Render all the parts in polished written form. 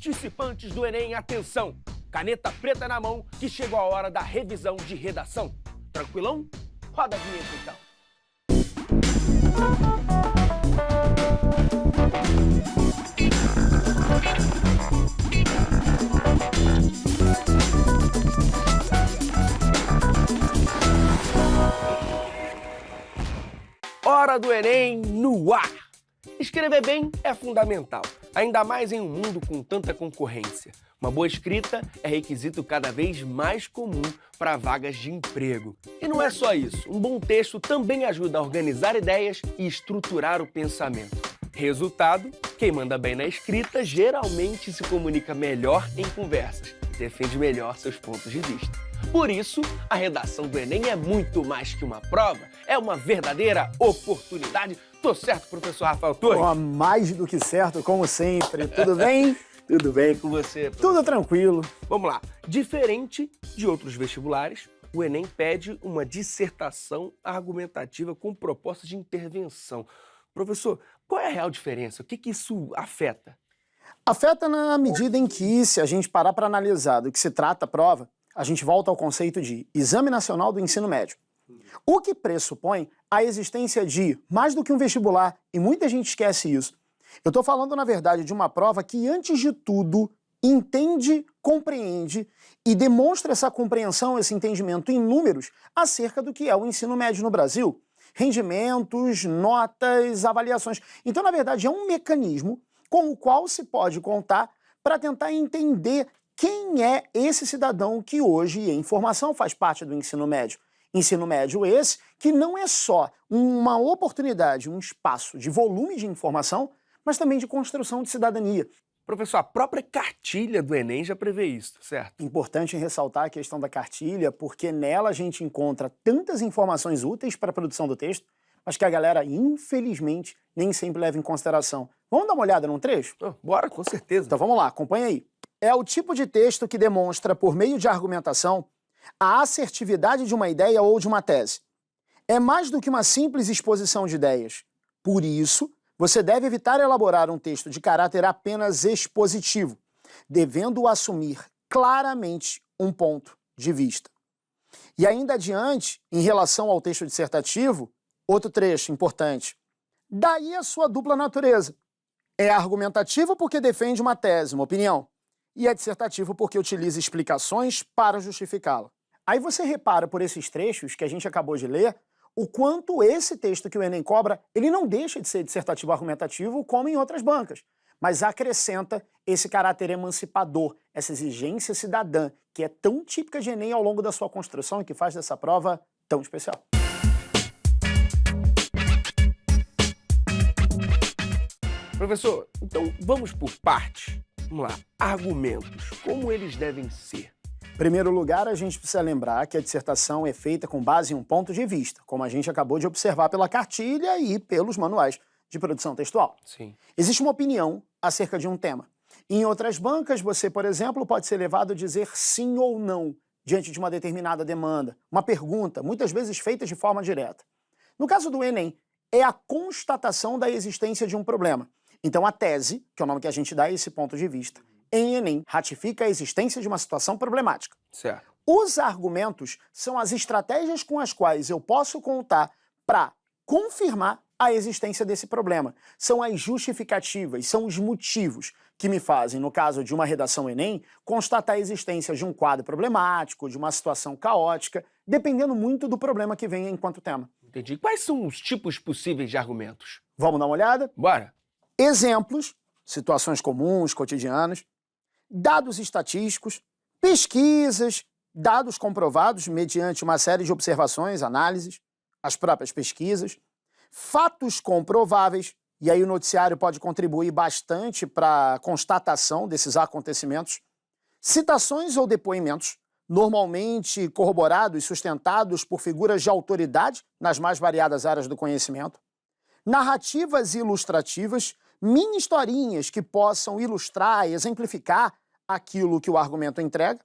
Participantes do Enem, atenção! Caneta preta na mão que chegou a hora da revisão de redação. Tranquilão? Roda a vinheta então. Hora do Enem no ar! Escrever bem é fundamental, ainda mais em um mundo com tanta concorrência. Uma boa escrita é requisito cada vez mais comum para vagas de emprego. E não é só isso, um bom texto também ajuda a organizar ideias e estruturar o pensamento. Resultado, quem manda bem na escrita geralmente se comunica melhor em conversas e defende melhor seus pontos de vista. Por isso, a redação do Enem é muito mais que uma prova, é uma verdadeira oportunidade. Tô certo, professor Rafael Torres? Oh, mais do que certo, como sempre. Tudo bem? Tudo bem com você, professor? Tudo tranquilo. Vamos lá. Diferente de outros vestibulares, o Enem pede uma dissertação argumentativa com proposta de intervenção. Professor, qual é a real diferença? O que isso afeta? Afeta na medida em que, se a gente parar para analisar do que se trata a prova, a gente volta ao conceito de Exame Nacional do Ensino Médio. O que pressupõe a existência de mais do que um vestibular, e muita gente esquece isso. Eu estou falando, na verdade, de uma prova que, antes de tudo, entende, compreende e demonstra essa compreensão, esse entendimento em números acerca do que é o ensino médio no Brasil. Rendimentos, notas, avaliações. Então, na verdade, é um mecanismo com o qual se pode contar para tentar entender quem é esse cidadão que hoje, em formação, faz parte do ensino médio. Ensino médio esse que não é só uma oportunidade, um espaço de volume de informação, mas também de construção de cidadania. Professor, a própria cartilha do Enem já prevê isso, certo? Importante ressaltar a questão da cartilha, porque nela a gente encontra tantas informações úteis para a produção do texto, mas que a galera, infelizmente, nem sempre leva em consideração. Vamos dar uma olhada num trecho? Bora, com certeza. Então vamos lá, acompanha aí. É o tipo de texto que demonstra, por meio de argumentação, a assertividade de uma ideia ou de uma tese. É mais do que uma simples exposição de ideias. Por isso, você deve evitar elaborar um texto de caráter apenas expositivo, devendo assumir claramente um ponto de vista. E ainda adiante, em relação ao texto dissertativo, outro trecho importante. Daí a sua dupla natureza. É argumentativo porque defende uma tese, uma opinião, e é dissertativo porque utiliza explicações para justificá-la. Aí você repara por esses trechos que a gente acabou de ler, o quanto esse texto que o Enem cobra, ele não deixa de ser dissertativo argumentativo como em outras bancas, mas acrescenta esse caráter emancipador, essa exigência cidadã, que é tão típica de Enem ao longo da sua construção e que faz dessa prova tão especial. Professor, então vamos por partes. Vamos lá, argumentos, como eles devem ser? Em primeiro lugar, a gente precisa lembrar que a dissertação é feita com base em um ponto de vista, como a gente acabou de observar pela cartilha e pelos manuais de produção textual. Sim. Existe uma opinião acerca de um tema. Em outras bancas, você, por exemplo, pode ser levado a dizer sim ou não diante de uma determinada demanda, uma pergunta, muitas vezes feita de forma direta. No caso do Enem, é a constatação da existência de um problema. Então, a tese, que é o nome que a gente dá a esse ponto de vista, em Enem, ratifica a existência de uma situação problemática. Certo. Os argumentos são as estratégias com as quais eu posso contar para confirmar a existência desse problema. São as justificativas, são os motivos que me fazem, no caso de uma redação Enem, constatar a existência de um quadro problemático, de uma situação caótica, dependendo muito do problema que venha enquanto tema. Entendi. Quais são os tipos possíveis de argumentos? Vamos dar uma olhada? Bora. Exemplos, situações comuns, cotidianas, dados estatísticos, pesquisas, dados comprovados mediante uma série de observações, análises, as próprias pesquisas, fatos comprováveis, e aí o noticiário pode contribuir bastante para a constatação desses acontecimentos, citações ou depoimentos, normalmente corroborados e sustentados por figuras de autoridade nas mais variadas áreas do conhecimento, narrativas ilustrativas, mini historinhas que possam ilustrar e exemplificar aquilo que o argumento entrega,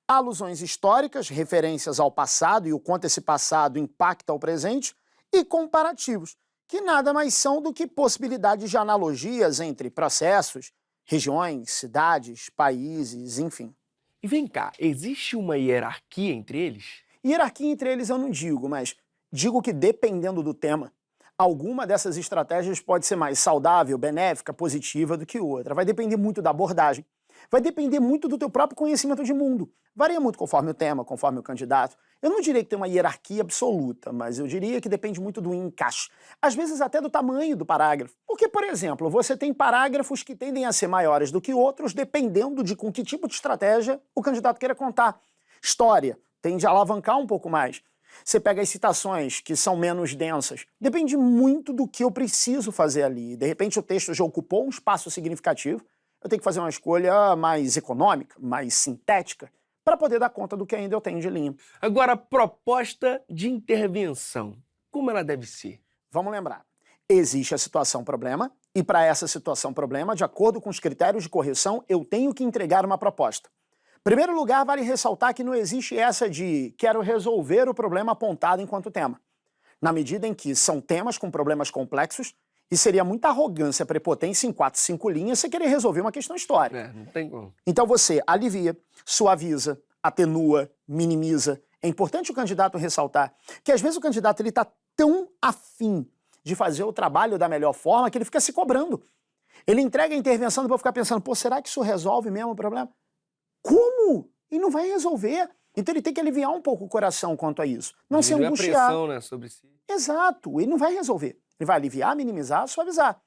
alusões históricas, referências ao passado e o quanto esse passado impacta o presente, e comparativos, que nada mais são do que possibilidades de analogias entre processos, regiões, cidades, países, enfim. E vem cá, existe uma hierarquia entre eles? Hierarquia entre eles eu não digo, mas digo que dependendo do tema, alguma dessas estratégias pode ser mais saudável, benéfica, positiva do que outra. Vai depender muito da abordagem. Vai depender muito do teu próprio conhecimento de mundo. Varia muito conforme o tema, conforme o candidato. Eu não diria que tem uma hierarquia absoluta, mas eu diria que depende muito do encaixe. Às vezes até do tamanho do parágrafo. Porque, por exemplo, você tem parágrafos que tendem a ser maiores do que outros, dependendo de com que tipo de estratégia o candidato queira contar. História tende a alavancar um pouco mais. Você pega as citações, que são menos densas. Depende muito do que eu preciso fazer ali. De repente o texto já ocupou um espaço significativo, eu tenho que fazer uma escolha mais econômica, mais sintética, para poder dar conta do que ainda eu tenho de linha. Agora, proposta de intervenção, como ela deve ser? Vamos lembrar, existe a situação-problema, e para essa situação-problema, de acordo com os critérios de correção, eu tenho que entregar uma proposta. Em primeiro lugar, vale ressaltar que não existe essa de quero resolver o problema apontado enquanto tema. Na medida em que são temas com problemas complexos, e seria muita arrogância, prepotência em 4, 5 linhas você querer resolver uma questão histórica. Não tem como. Então você alivia, suaviza, atenua, minimiza. É importante o candidato ressaltar que às vezes o candidato ele está tão afim de fazer o trabalho da melhor forma que ele fica se cobrando. Ele entrega a intervenção e depois fica pensando, pô, será que isso resolve mesmo o problema? Como? E não vai resolver. Então ele tem que aliviar um pouco o coração quanto a isso. Não se angustiar. A pressão, né, sobre si. Exato, ele não vai resolver. Ele vai aliviar, minimizar, suavizar.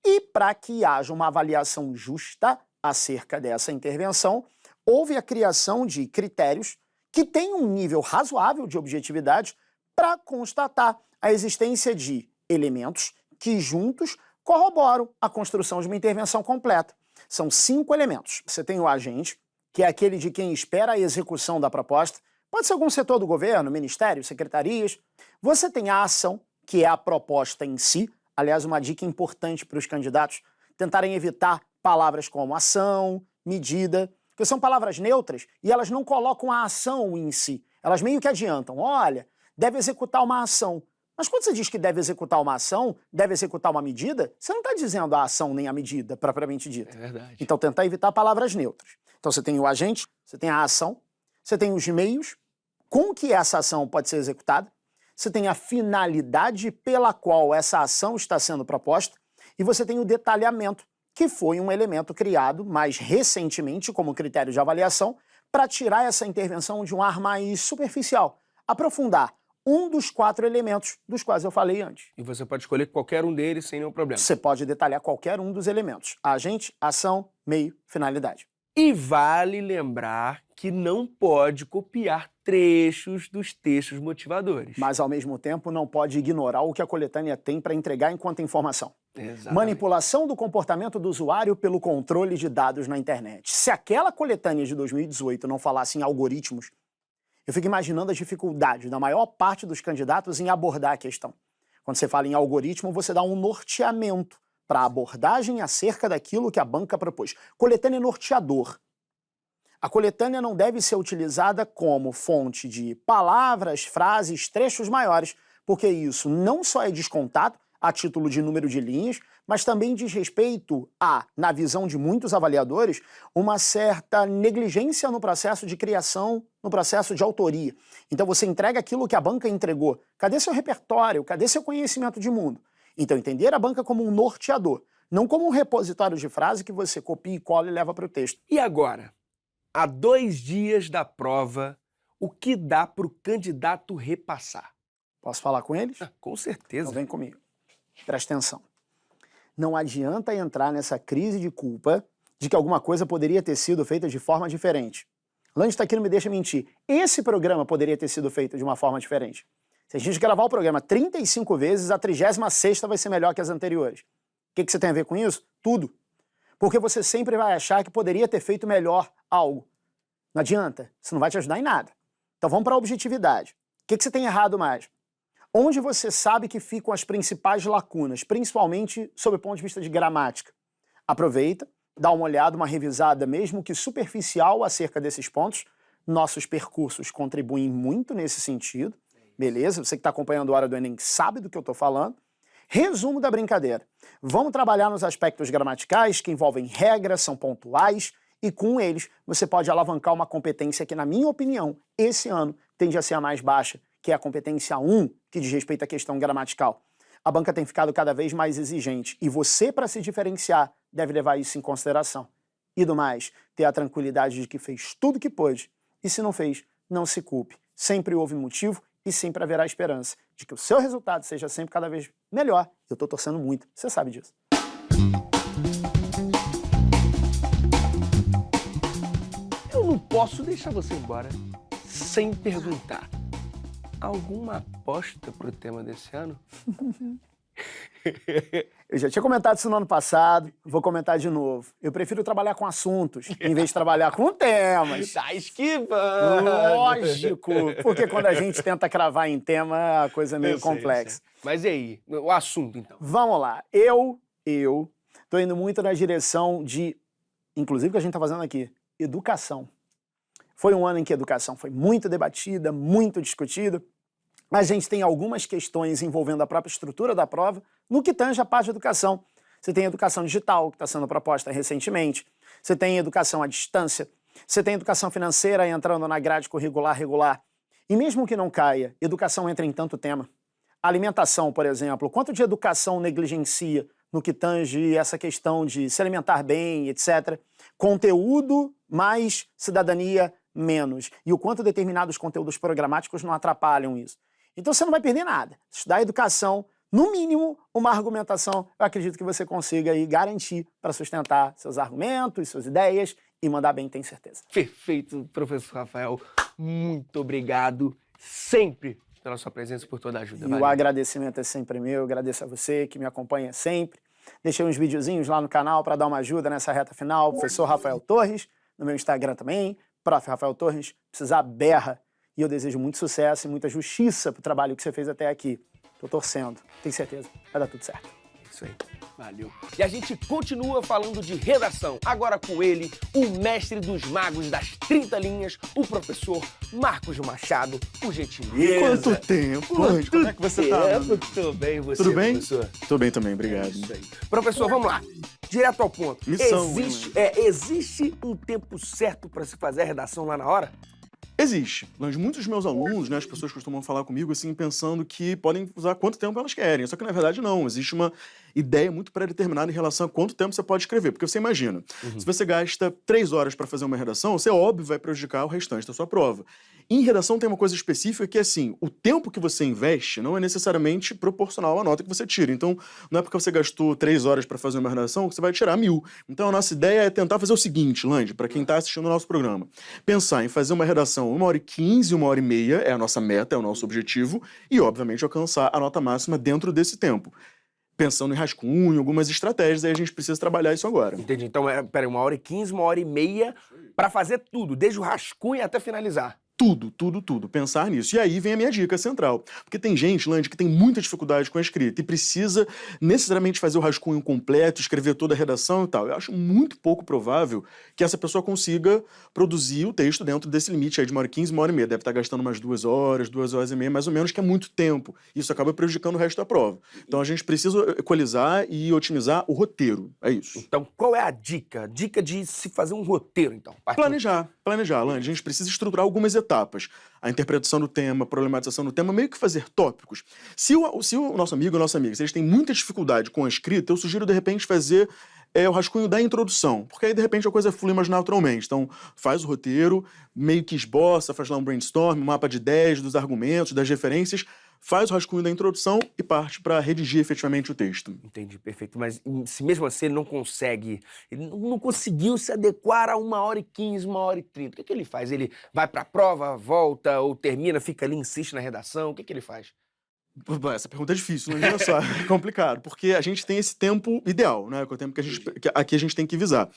E para que haja uma avaliação justa acerca dessa intervenção, houve a criação de critérios que têm um nível razoável de objetividade para constatar a existência de elementos que juntos corroboram a construção de uma intervenção completa. São 5 elementos. Você tem o agente, que é aquele de quem espera a execução da proposta. Pode ser algum setor do governo, ministério, secretarias. Você tem a ação, que é a proposta em si. Aliás, uma dica importante para os candidatos, tentarem evitar palavras como ação, medida, porque são palavras neutras e elas não colocam a ação em si. Elas meio que adiantam, olha, deve executar uma ação. Mas quando você diz que deve executar uma ação, deve executar uma medida, você não está dizendo a ação nem a medida, propriamente dita. É verdade. Então, tentar evitar palavras neutras. Então, você tem o agente, você tem a ação, você tem os meios com que essa ação pode ser executada, você tem a finalidade pela qual essa ação está sendo proposta e você tem o detalhamento, que foi um elemento criado mais recentemente como critério de avaliação para tirar essa intervenção de um ar mais superficial, aprofundar um dos 4 elementos dos quais eu falei antes. E você pode escolher qualquer um deles sem nenhum problema. Você pode detalhar qualquer um dos elementos: agente, ação, meio, finalidade. E vale lembrar que não pode copiar trechos dos textos motivadores. Mas, ao mesmo tempo, não pode ignorar o que a coletânea tem para entregar enquanto informação. Exatamente. Manipulação do comportamento do usuário pelo controle de dados na internet. Se aquela coletânea de 2018 não falasse em algoritmos, eu fico imaginando as dificuldades da maior parte dos candidatos em abordar a questão. Quando você fala em algoritmo, você dá um norteamento para a abordagem acerca daquilo que a banca propôs. Coletânea norteador. A coletânea não deve ser utilizada como fonte de palavras, frases, trechos maiores, porque isso não só é descontado a título de número de linhas, mas também diz respeito a, na visão de muitos avaliadores, uma certa negligência no processo de criação, no processo de autoria. Então você entrega aquilo que a banca entregou. Cadê seu repertório? Cadê seu conhecimento de mundo? Então entender a banca como um norteador, não como um repositório de frase que você copia e cola e leva para o texto. E agora, a 2 dias da prova, o que dá para o candidato repassar? Posso falar com eles? Com certeza. Então vem comigo. Presta atenção. Não adianta entrar nessa crise de culpa de que alguma coisa poderia ter sido feita de forma diferente. Lange está aqui, não me deixa mentir. Esse programa poderia ter sido feito de uma forma diferente. Se a gente gravar o programa 35 vezes, a 36ª vai ser melhor que as anteriores. O que você tem a ver com isso? Tudo. Porque você sempre vai achar que poderia ter feito melhor algo. Não adianta, isso não vai te ajudar em nada. Então vamos para a objetividade. O que você tem errado mais? Onde você sabe que ficam as principais lacunas, principalmente sob o ponto de vista de gramática? Aproveita, dá uma olhada, uma revisada, mesmo que superficial, acerca desses pontos. Nossos percursos contribuem muito nesse sentido. Beleza? Você que está acompanhando a Hora do Enem sabe do que eu estou falando. Resumo da brincadeira. Vamos trabalhar nos aspectos gramaticais que envolvem regras, são pontuais, e com eles você pode alavancar uma competência que, na minha opinião, esse ano tende a ser a mais baixa, que é a competência 1, que diz respeito à questão gramatical. A banca tem ficado cada vez mais exigente e você, para se diferenciar, deve levar isso em consideração. E do mais, ter a tranquilidade de que fez tudo o que pôde e se não fez, não se culpe. Sempre houve motivo e sempre haverá esperança de que o seu resultado seja sempre cada vez melhor. Eu estou torcendo muito, você sabe disso. Eu não posso deixar você embora sem perguntar. Alguma aposta pro tema desse ano? Eu já tinha comentado isso no ano passado, vou comentar de novo. Eu prefiro trabalhar com assuntos, em vez de trabalhar com temas. Tá esquivando! Lógico, porque quando a gente tenta cravar em tema, a coisa é meio complexa. Mas e aí, o assunto então? Vamos lá, eu tô indo muito na direção de, inclusive o que a gente tá fazendo aqui, educação. Foi um ano em que a educação foi muito debatida, muito discutida. A gente tem algumas questões envolvendo a própria estrutura da prova, no que tange a parte de educação. Você tem educação digital, que está sendo proposta recentemente. Você tem educação à distância. Você tem educação financeira entrando na grade curricular regular. E mesmo que não caia, educação entra em tanto tema. Alimentação, por exemplo, quanto de educação negligencia no que tange essa questão de se alimentar bem, etc. Conteúdo mais cidadania menos. E o quanto determinados conteúdos programáticos não atrapalham isso. Então você não vai perder nada. Estudar educação, no mínimo, uma argumentação, eu acredito que você consiga aí garantir para sustentar seus argumentos, suas ideias e mandar bem, tenho certeza. Perfeito, professor Rafael. Muito obrigado sempre pela sua presença e por toda a ajuda. E o agradecimento é sempre meu, eu agradeço a você que me acompanha sempre. Deixei uns videozinhos lá no canal para dar uma ajuda nessa reta final, professor Rafael Torres, no meu Instagram também, prof. Rafael Torres, precisar berra. E eu desejo muito sucesso e muita justiça pro trabalho que você fez até aqui. Tô torcendo, tenho certeza, vai dar tudo certo. Isso aí, valeu. E a gente continua falando de redação, agora com ele, o mestre dos magos das 30 linhas, o professor Marcos Machado, por gentileza. Quanto tempo, Anjo? Como é que você tá? Tudo bem, você, Tudo bem? professor? Tô bem também, obrigado. Isso aí. Professor, vamos lá. Direto ao ponto. Missão, Existe um tempo certo para se fazer a redação lá na hora? Existe. Mas muitos dos meus alunos, né, as pessoas costumam falar comigo assim, pensando que podem usar quanto tempo elas querem. Só que, na verdade, não. Existe uma ideia muito pré-determinada em relação a quanto tempo você pode escrever. Porque você imagina, se você gasta 3 horas para fazer uma redação, você, óbvio, vai prejudicar o restante da sua prova. Em redação tem uma coisa específica que é assim, o tempo que você investe não é necessariamente proporcional à nota que você tira. Então, não é porque você gastou 3 horas para fazer uma redação que você vai tirar 1000. Então, a nossa ideia é tentar fazer o seguinte, Lange, para quem está assistindo o nosso programa. Pensar em fazer uma redação 1h15, 1h30, é a nossa meta, é o nosso objetivo, e, obviamente, alcançar a nota máxima dentro desse tempo. Pensando em rascunho, algumas estratégias, aí a gente precisa trabalhar isso agora. Entendi. Então, peraí, 1h15, 1h30 para fazer tudo, desde o rascunho até finalizar. Tudo. Pensar nisso. E aí vem a minha dica central. Porque tem gente, Lange, que tem muita dificuldade com a escrita e precisa necessariamente fazer o rascunho completo, escrever toda a redação e tal. Eu acho muito pouco provável que essa pessoa consiga produzir o texto dentro desse limite aí de 1h15, 1h30. Deve estar gastando umas 2 horas, 2 horas e meia, mais ou menos, que é muito tempo. Isso acaba prejudicando o resto da prova. Então a gente precisa equalizar e otimizar o roteiro. É isso. Então, qual é a dica? Dica de se fazer um roteiro, então. Planejar, Lange. A gente precisa estruturar algumas etapas. A interpretação do tema, a problematização do tema, meio que fazer tópicos. Se o nosso amigo ou nossa amiga, se eles têm muita dificuldade com a escrita, eu sugiro, de repente, fazer o rascunho da introdução, porque aí, de repente, a coisa flui mais naturalmente. Então, faz o roteiro, meio que esboça, faz lá um brainstorm, um mapa de ideias, dos argumentos, das referências, faz o rascunho da introdução e parte para redigir efetivamente o texto. Entendi, perfeito. Mas se mesmo assim ele não consegue, ele não conseguiu se adequar a 1h15, 1h30, o que ele faz? Ele vai para a prova, volta ou termina, fica ali, insiste na redação, o que ele faz? Essa pergunta é difícil, não é só, é complicado, porque a gente tem esse tempo ideal, né, que é o tempo que aqui a gente tem que visar.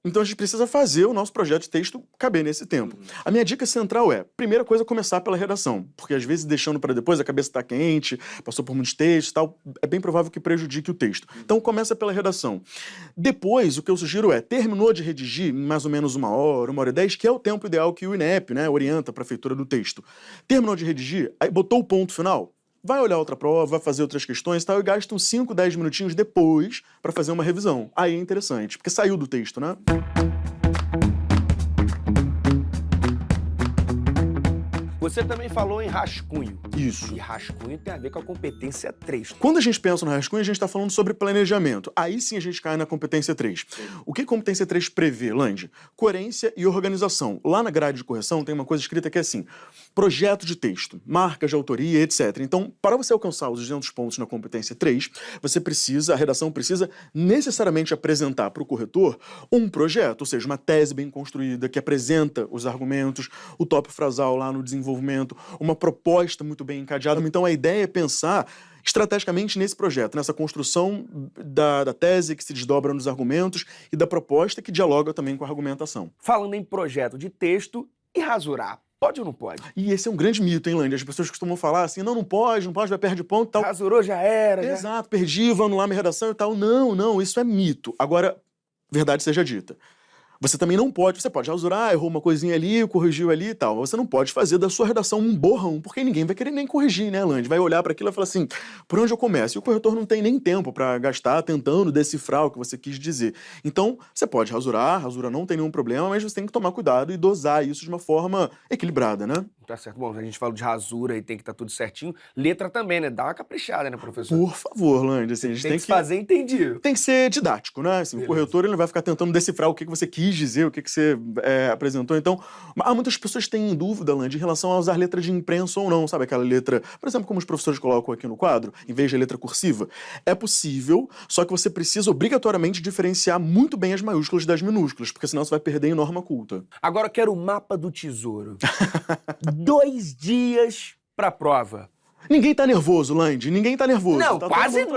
Então a gente precisa fazer o nosso projeto de texto caber nesse tempo. A minha dica central é, primeira coisa, começar pela redação, porque às vezes deixando para depois a cabeça está quente, passou por muitos textos e tal, é bem provável que prejudique o texto. Então começa pela redação. Depois, o que eu sugiro é, terminou de redigir em mais ou menos 1 hora, 1h10, que é o tempo ideal que o INEP, né, orienta para a feitura do texto. Terminou de redigir, aí botou o ponto final, vai olhar outra prova, vai fazer outras questões e tal, e gasta uns 5, 10 minutinhos depois para fazer uma revisão. Aí é interessante, porque saiu do texto, né? Você também falou em rascunho. Isso. E rascunho tem a ver com a competência 3. Quando a gente pensa no rascunho, a gente está falando sobre planejamento. Aí sim a gente cai na competência 3. O que a competência 3 prevê, Lange? Coerência e organização. Lá na grade de correção tem uma coisa escrita que é assim: projeto de texto, marcas de autoria, etc. Então, para você alcançar os 200 pontos na competência 3, a redação precisa necessariamente apresentar para o corretor um projeto, ou seja, uma tese bem construída que apresenta os argumentos, o tópico frasal lá no desenvolvimento, uma proposta muito bem encadeada. Então, a ideia é pensar estrategicamente nesse projeto, nessa construção da tese que se desdobra nos argumentos e da proposta que dialoga também com a argumentação. Falando em projeto de texto e rasurar, pode ou não pode? E esse é um grande mito, hein, Lange? As pessoas costumam falar assim, não pode, vai perder ponto e tal. Rasurou, já era. Exato, perdi, vou anular minha redação e tal. Não, isso é mito. Agora, verdade seja dita. Você também não pode, você pode rasurar, errou uma coisinha ali, corrigiu ali e tal, mas você não pode fazer da sua redação um borrão, porque ninguém vai querer nem corrigir, né, Lange? Vai olhar para aquilo e falar assim, por onde eu começo? E o corretor não tem nem tempo para gastar tentando decifrar o que você quis dizer. Então, você pode rasurar, rasura não tem nenhum problema, mas você tem que tomar cuidado e dosar isso de uma forma equilibrada, né? Tá certo. Bom, a gente fala de rasura e tem que estar tudo certinho. Letra também, né? Dá uma caprichada, né, professor? Por favor, Lange, assim, a gente tem que fazer entendido. Tem que ser didático, né? Assim, o corretor ele não vai ficar tentando decifrar o que você quis dizer, o que você apresentou. Então, muitas pessoas têm dúvida, Lange, em relação a usar letra de imprensa ou não, sabe? Aquela letra, por exemplo, como os professores colocam aqui no quadro, em vez de letra cursiva. É possível, só que você precisa obrigatoriamente diferenciar muito bem as maiúsculas das minúsculas, porque senão você vai perder em norma culta. Agora eu quero o mapa do tesouro. 2 dias pra prova. Ninguém tá nervoso, Lange, ninguém tá nervoso. Não, tá quase nem eu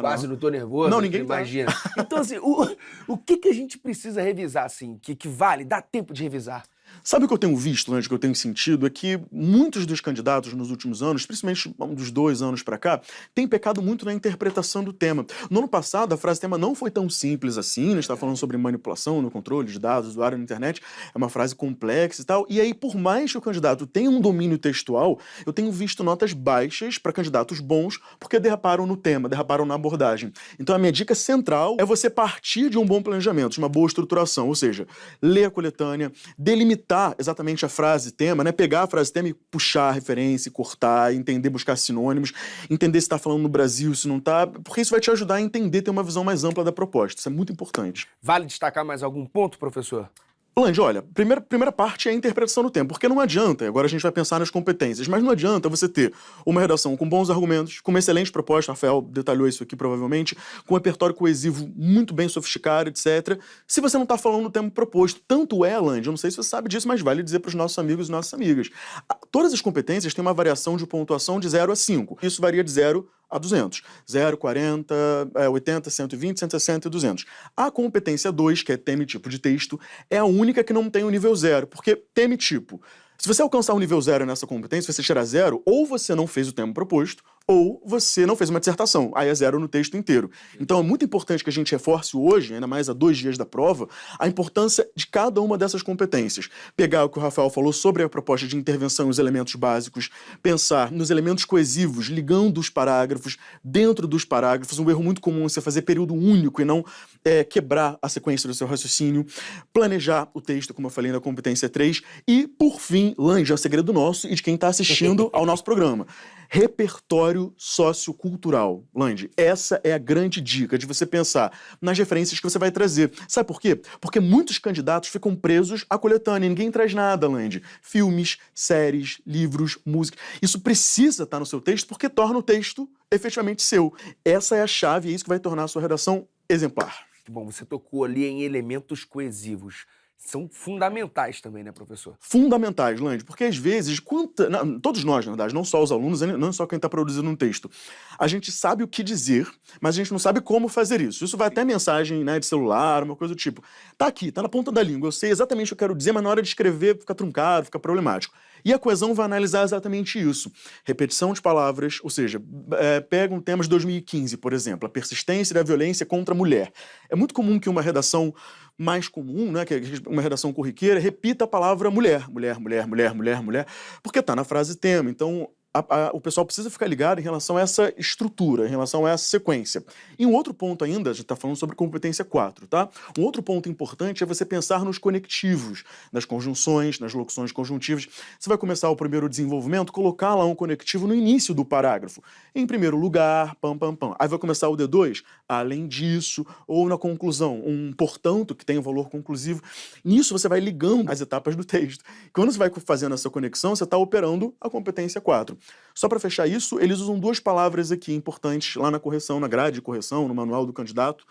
quase não tô nervoso. Não, ninguém imagina. Então, assim, o que a gente precisa revisar, assim, que vale, dá tempo de revisar? Sabe o que eu tenho visto, Lange, que eu tenho sentido? É que muitos dos candidatos nos últimos anos, principalmente dos 2 anos pra cá, têm pecado muito na interpretação do tema. No ano passado, a frase tema não foi tão simples assim, a gente está falando sobre manipulação no controle de dados do usuário na internet, é uma frase complexa e tal, e aí, por mais que o candidato tenha um domínio textual, eu tenho visto notas baixas para candidatos bons, porque derraparam no tema, derraparam na abordagem. Então, a minha dica central é você partir de um bom planejamento, de uma boa estruturação, ou seja, ler a coletânea, delimitar exatamente a frase tema, né? Pegar a frase tema e puxar a referência, cortar, entender, buscar sinônimos, entender se está falando no Brasil, se não está, porque isso vai te ajudar a entender, ter uma visão mais ampla da proposta. Isso é muito importante. Vale destacar mais algum ponto, professor? Lange, olha, primeira parte é a interpretação do tempo, porque não adianta, agora a gente vai pensar nas competências, mas não adianta você ter uma redação com bons argumentos, com uma excelente proposta, Rafael detalhou isso aqui provavelmente, com um repertório coesivo muito bem sofisticado, etc., se você não está falando no tempo proposto. Tanto é, Lange, eu não sei se você sabe disso, mas vale dizer para os nossos amigos e nossas amigas. Todas as competências têm uma variação de pontuação de 0 a 5. Isso varia de 0 a 200. 0, 40, 80, 120, 160 e 200. A competência 2, que é tema e tipo de texto, é a única que não tem o nível 0, porque tema e tipo. Se você alcançar o nível 0 nessa competência, você tirar 0, ou você não fez o tema proposto, ou você não fez uma dissertação, aí é 0 no texto inteiro. Então é muito importante que a gente reforce hoje, ainda mais a 2 dias da prova, a importância de cada uma dessas competências. Pegar o que o Rafael falou sobre a proposta de intervenção e os elementos básicos, pensar nos elementos coesivos, ligando os parágrafos, dentro dos parágrafos, um erro muito comum é você fazer período único e não quebrar a sequência do seu raciocínio, planejar o texto, como eu falei na competência 3, e, por fim, Lange, é o segredo nosso e de quem está assistindo ao nosso programa. Repertório sociocultural. Lange, essa é a grande dica de você pensar nas referências que você vai trazer. Sabe por quê? Porque muitos candidatos ficam presos à coletânea. Ninguém traz nada, Lange. Filmes, séries, livros, música. Isso precisa estar no seu texto porque torna o texto efetivamente seu. Essa é a chave e é isso que vai tornar a sua redação exemplar. Bom, você tocou ali em elementos coesivos. São fundamentais também, né, professor? Fundamentais, Lange, porque às vezes, todos nós, na verdade, não só os alunos, não só quem está produzindo um texto, a gente sabe o que dizer, mas a gente não sabe como fazer isso. Isso vai até mensagem, né, de celular, uma coisa do tipo. Tá aqui, tá na ponta da língua, eu sei exatamente o que eu quero dizer, mas na hora de escrever fica truncado, fica problemático. E a coesão vai analisar exatamente isso. Repetição de palavras, ou seja, pega um tema de 2015, por exemplo, a persistência da violência contra a mulher. É muito comum que uma redação mais comum, né, que é uma redação corriqueira, repita a palavra mulher, mulher, mulher, mulher, mulher, mulher, porque está na frase tema. Então, o pessoal precisa ficar ligado em relação a essa estrutura, em relação a essa sequência. E um outro ponto ainda, a gente está falando sobre competência 4, tá? Um outro ponto importante é você pensar nos conectivos, nas conjunções, nas locuções conjuntivas. Você vai começar o primeiro desenvolvimento, colocar lá um conectivo no início do parágrafo. Em primeiro lugar, pam, pam, pam. Aí vai começar o D2, além disso, ou na conclusão, um portanto, que tem um valor conclusivo. Nisso você vai ligando as etapas do texto. Quando você vai fazendo essa conexão, você está operando a competência 4. Só para fechar isso, eles usam duas palavras aqui importantes lá na correção, na grade de correção, no manual do candidato.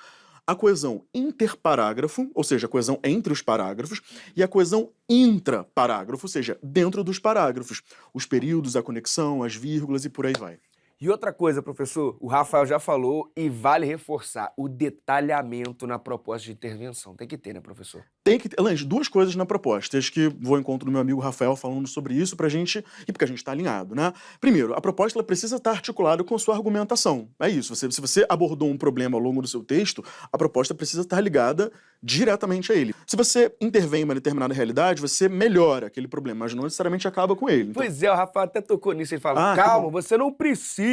A coesão interparágrafo, ou seja, a coesão entre os parágrafos, e a coesão intraparágrafo, ou seja, dentro dos parágrafos. Os períodos, a conexão, as vírgulas e por aí vai. E outra coisa, professor, o Rafael já falou e vale reforçar, o detalhamento na proposta de intervenção. Tem que ter, né, professor? Tem que ter, Lange, duas coisas na proposta. Acho que vou ao encontro do meu amigo Rafael falando sobre isso pra gente, e porque a gente tá alinhado, né? Primeiro, a proposta ela precisa estar articulada com a sua argumentação. É isso, se você abordou um problema ao longo do seu texto, a proposta precisa estar ligada diretamente a ele. Se você intervém em uma determinada realidade, você melhora aquele problema, mas não necessariamente acaba com ele. Então, Pois é, o Rafael até tocou nisso, ele fala, Ah, calma, você não precisa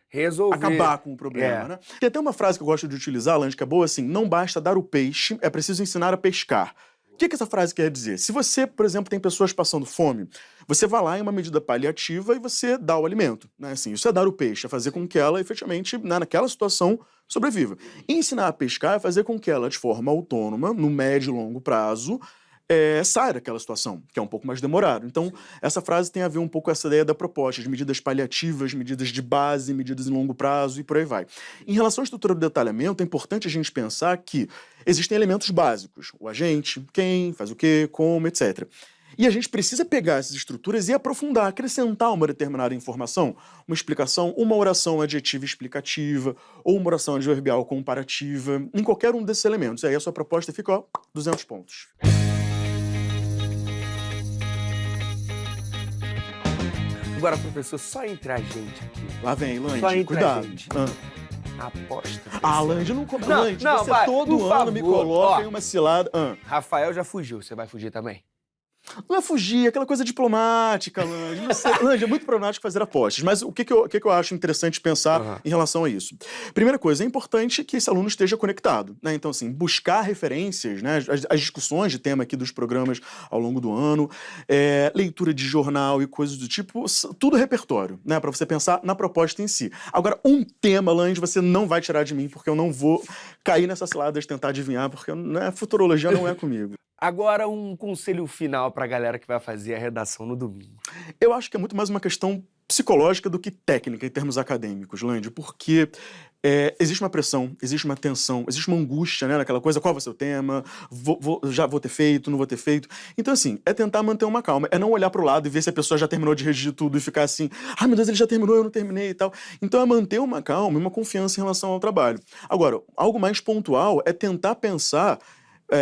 resolver. acabar com o problema, né? Tem até uma frase que eu gosto de utilizar, Lange, que é boa assim, não basta dar o peixe, é preciso ensinar a pescar. O que essa frase quer dizer? Se você, por exemplo, tem pessoas passando fome, você vai lá em uma medida paliativa e você dá o alimento, né? Assim, isso é dar o peixe, é fazer com que ela, efetivamente, naquela situação, sobreviva. E ensinar a pescar é fazer com que ela, de forma autônoma, no médio e longo prazo, saia daquela situação, que é um pouco mais demorado. Então, essa frase tem a ver um pouco com essa ideia da proposta, de medidas paliativas, medidas de base, medidas em longo prazo e por aí vai. Em relação à estrutura do detalhamento, é importante a gente pensar que existem elementos básicos. O agente, quem, faz o quê, como, etc. E a gente precisa pegar essas estruturas e aprofundar, acrescentar uma determinada informação, uma explicação, uma oração adjetiva explicativa, ou uma oração adverbial comparativa, em qualquer um desses elementos. Aí a sua proposta fica, ó, 200 pontos. Agora, professor, só entre a gente aqui. Lá vem, Só Lange, entre cuidado. a gente. Ah. Aposta. Lange, não cobra. Não, Lange, não, você vai, todo por ano me favor. coloca Ó. em uma cilada. Rafael já fugiu, você vai fugir também? Não é fugir, é aquela coisa diplomática, Lange. Não sei. Lange, é muito problemático fazer apostas, mas o que eu acho interessante pensar em relação a isso? Primeira coisa, é importante que esse aluno esteja conectado, né? Então, assim, buscar referências, né? As discussões de tema aqui dos programas ao longo do ano, leitura de jornal e coisas do tipo, tudo repertório, né? Pra você pensar na proposta em si. Agora, um tema, Lange, você não vai tirar de mim, porque eu não vou cair nessa cilada de tentar adivinhar, porque futurologia não é comigo. Agora, um conselho final pra galera que vai fazer a redação no domingo. Eu acho que é muito mais uma questão psicológica do que técnica em termos acadêmicos, Lange, porque existe uma pressão, existe uma tensão, existe uma angústia, né, naquela coisa, qual vai ser o tema, já vou ter feito, não vou ter feito. Então, assim, é tentar manter uma calma, é não olhar pro lado e ver se a pessoa já terminou de redigir tudo e ficar assim, ai meu Deus, ele já terminou, eu não terminei e tal. Então é manter uma calma e uma confiança em relação ao trabalho. Agora, algo mais pontual é tentar pensar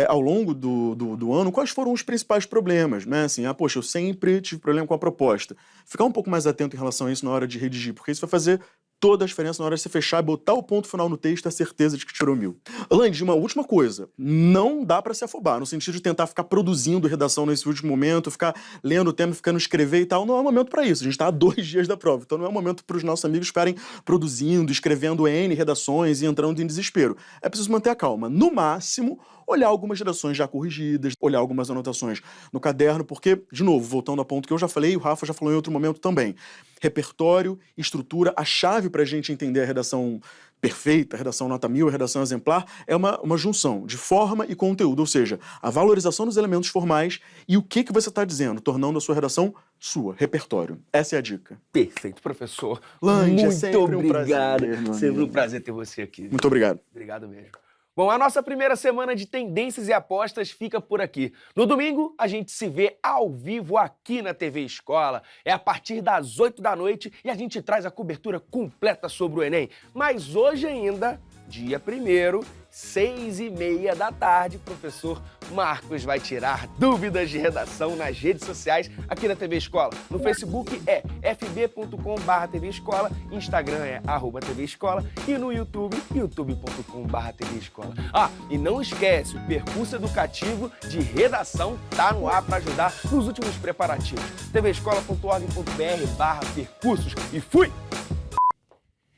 ao longo do ano, quais foram os principais problemas, né? Assim, poxa, eu sempre tive problema com a proposta. Ficar um pouco mais atento em relação a isso na hora de redigir, porque isso vai fazer toda a diferença na hora de você fechar e botar o ponto final no texto e a certeza de que tirou 1000. Lange, uma última coisa, não dá pra se afobar, no sentido de tentar ficar produzindo redação nesse último momento, ficar lendo o tema, ficando escrever e tal, não é um momento pra isso, a gente tá a 2 dias da prova, então não é um momento pros nossos amigos ficarem produzindo, escrevendo N redações e entrando em desespero. É preciso manter a calma. No máximo, olhar algumas redações já corrigidas, olhar algumas anotações no caderno, porque, de novo, voltando ao ponto que eu já falei, o Rafa já falou em outro momento também, repertório, estrutura, a chave para a gente entender a redação perfeita, a redação nota 1000, a redação exemplar, é uma junção de forma e conteúdo, ou seja, a valorização dos elementos formais e o que você está dizendo, tornando a sua redação sua, repertório. Essa é a dica. Perfeito, professor. Lange, muito é sempre um obrigado. prazer, meu Sempre um amigo. prazer ter você aqui. Muito obrigado. Obrigado mesmo. Bom, a nossa primeira semana de tendências e apostas fica por aqui. No domingo, a gente se vê ao vivo aqui na TV Escola. É a partir das 8 da noite e a gente traz a cobertura completa sobre o Enem. Mas hoje ainda, dia 1º, 6h30 da tarde, professor Marcos vai tirar dúvidas de redação nas redes sociais aqui da TV Escola. No Facebook é fb.com/TV Escola, Instagram é @TV Escola e no YouTube, youtube.com/TV Escola. Ah, e não esquece, o percurso educativo de redação tá no ar para ajudar nos últimos preparativos. tvescola.org.br/percursos e fui!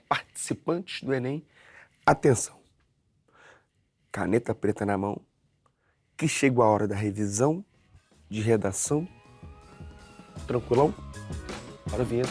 Participantes do Enem, atenção! Caneta preta na mão, que chegou a hora da revisão de redação. Tranquilão? Bora ver.